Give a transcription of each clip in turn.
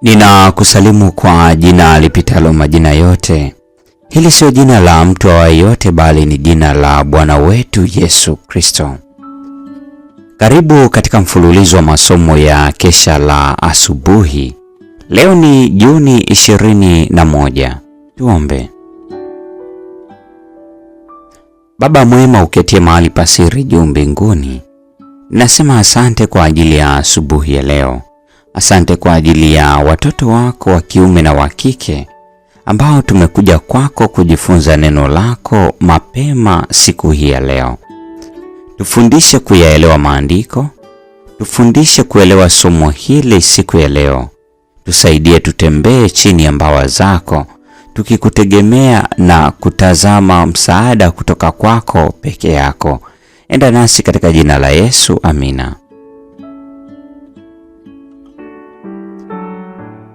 Ninakusalimu kwa jina lipitalo majina yote. Hili sio jina la mtu awaye yote, bali ni jina la Bwana wetu Yesu Kristo. Karibu katika mfululizo wa masomo ya kesha la asubuhi. Leo ni Juni 21. Tuombe. Baba mwema uketie mahali pasiri juu mbinguni, nasema asante kwa ajili ya asubuhi ya leo. Asante kwa ajili ya watoto wako wa kiume na wa kike ambao tumekuja kwako kujifunza neno lako mapema siku hii ya leo. Tufundishe kuyaelewa maandiko, tufundishe kuelewa somo hili siku ya leo. Tusaidie tutembee chini ya mbawa zako, tukikutegemea na kutazama msaada kutoka kwako peke yako. Enda nasi katika jina la Yesu, amina.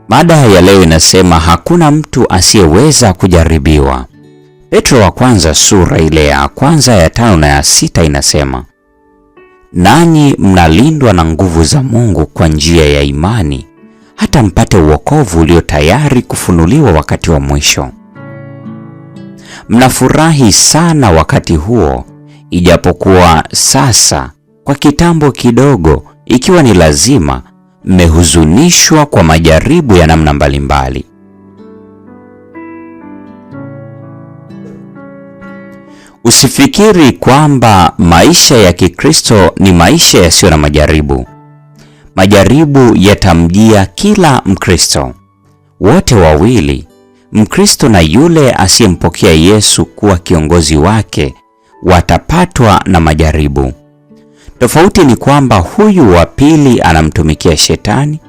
Mada ya leo inasema hakuna mtu asiyeweza kujaribiwa. Petro wa kwanza sura ile ya kwanza ya 5 na ya 6 inasema, nanyi mnalindwa na nguvu za Mungu kwa njia ya imani, hata mpate wokovu ulio tayari kufunuliwa wakati wa mwisho. Mnafurahi sana wakati huo, ijapokuwa sasa kwa kitambo kidogo, ikiwa ni lazima, mmehuzunishwa kwa majaribu ya namna mbalimbali. Usifikiri kwamba maisha ya Kikristo ni maisha yasiyo na majaribu. Majaribu yatamjia kila Mkristo. Wote wawili, Mkristo na yule asiyempokea Yesu kuwa kiongozi wake, watapatwa na majaribu. Tofauti ni kwamba huyu wa pili anamtumikia Shetani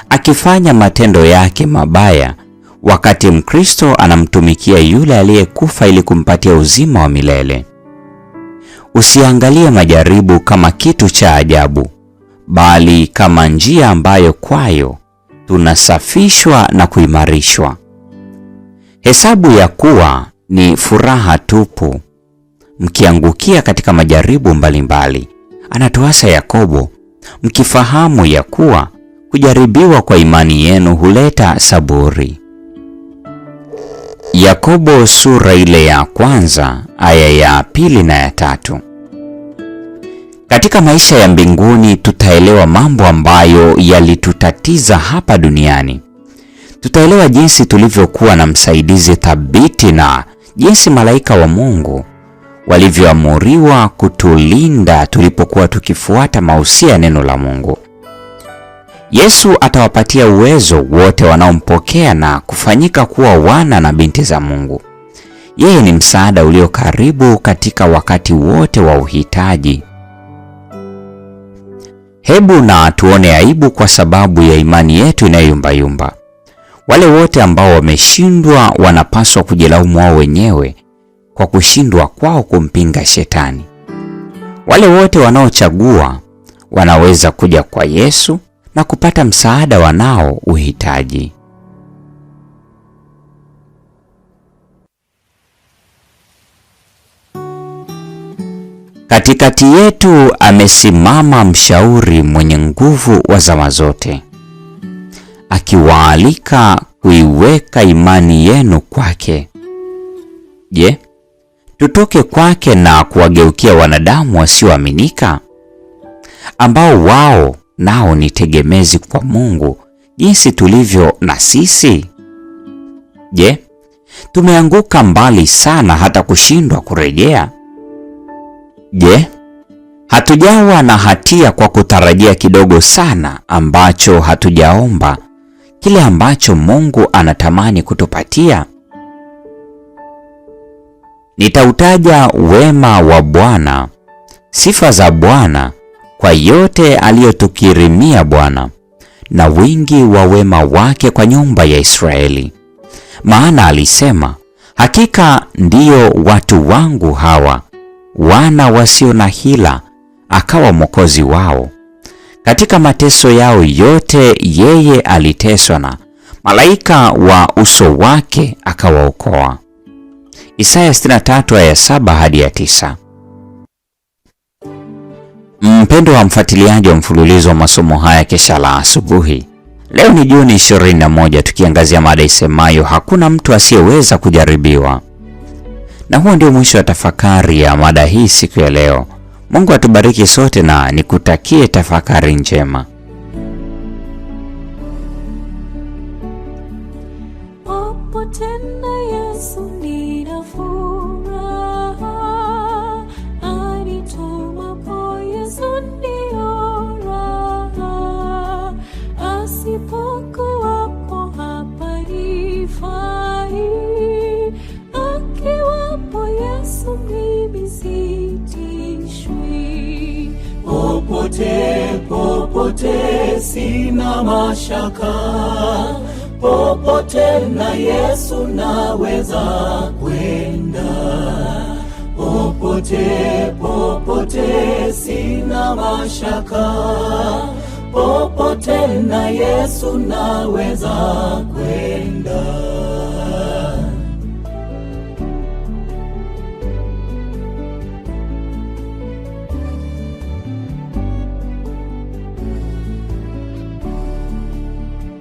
akifanya matendo yake mabaya, wakati Mkristo anamtumikia yule aliyekufa ili kumpatia uzima wa milele. Usiangalie majaribu kama kitu cha ajabu, bali kama njia ambayo kwayo tunasafishwa na kuimarishwa. Hesabu ya kuwa ni furaha tupu mkiangukia katika majaribu mbalimbali. Anatuasa Yakobo, mkifahamu ya kuwa kujaribiwa kwa imani yenu huleta saburi. Yakobo sura ile ya kwanza aya ya 2 na ya 3. Katika maisha ya mbinguni tutaelewa mambo ambayo yalitutatiza hapa duniani. Tutaelewa jinsi tulivyokuwa na msaidizi thabiti na jinsi malaika wa Mungu walivyoamuriwa kutulinda tulipokuwa tukifuata mausia ya neno la Mungu. Yesu atawapatia uwezo wote wanaompokea na kufanyika kuwa wana na binti za Mungu. Yeye ni msaada ulio karibu katika wakati wote wa uhitaji. Hebu na tuone aibu kwa sababu ya imani yetu inayoyumbayumba. Wale wote ambao wameshindwa wanapaswa kujilaumu wao wenyewe kwa kushindwa kwao kumpinga Shetani. Wale wote wanaochagua wanaweza kuja kwa Yesu na kupata msaada wanao uhitaji. Katikati yetu amesimama mshauri mwenye nguvu wa zama zote, akiwaalika kuiweka imani yenu kwake. Je, tutoke kwake na kuwageukia wanadamu wasioaminika ambao wao nao ni tegemezi kwa Mungu jinsi tulivyo na sisi? Je, tumeanguka mbali sana hata kushindwa kurejea? Je, hatujawa na hatia kwa kutarajia kidogo sana ambacho hatujaomba kile ambacho Mungu anatamani kutupatia? Nitautaja wema wa Bwana, sifa za Bwana kwa yote aliyotukirimia Bwana, na wingi wa wema wake kwa nyumba ya Israeli. Maana alisema, hakika ndiyo watu wangu hawa, wana wasio na hila, akawa mwokozi wao. Katika mateso yao yote yeye aliteswa, na malaika wa uso wake akawaokoa. Isaya 63 aya 7 hadi ya 9. Mpendo wa mfuatiliaji wa mfululizo wa masomo haya kesha la asubuhi, Leo ni Juni 21, tukiangazia mada isemayo hakuna mtu asiyeweza kujaribiwa. Na huo ndio mwisho wa tafakari ya mada hii siku ya leo. Mungu atubariki sote na nikutakie tafakari njema. Tena Yesu nina furaha, anitumapo Yesu ndio raha, asipokuwapo hapa nifai, akiwapo Yesu mimi sitishwi. Popote sina mashaka, popote na Yesu naweza kwenda. Popote sina mashaka, popote na Yesu naweza kwenda.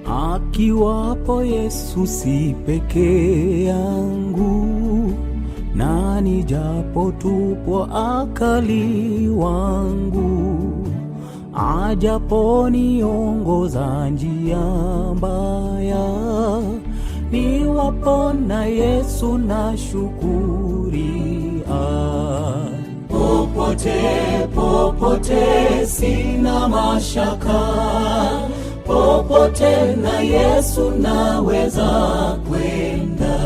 Akiwapo Yesu si peke yangu, na nijapo tupo akali wangu, ajapo niongoza njia mbaya, niwapo na Yesu na shukuria. Popote sina mashaka, popote na Yesu naweza kwenda.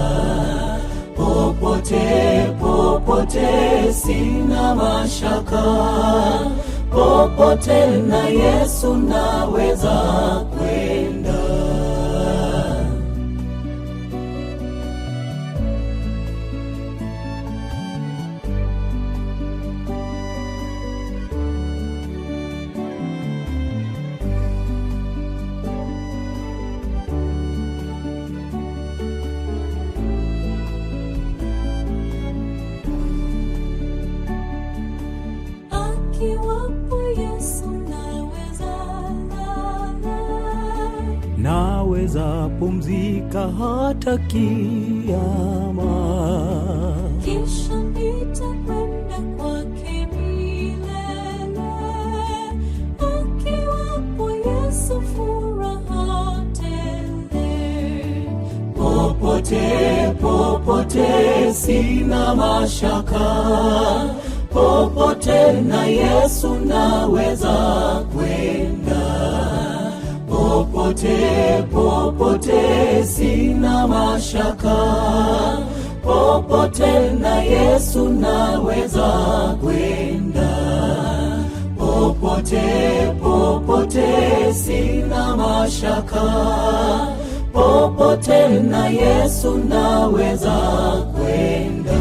Popote sina mashaka, popote na Yesu naweza kwenda. Naweza pumzika hata kiyama, kisha nitakwenda kwake milele. Akiwapo Yesu furaha tele. Popote sina mashaka, popote na Yesu naweza kwenda. Popote sina mashaka, popote na Yesu naweza kwenda. Popote sina mashaka, popote na Yesu naweza kwenda.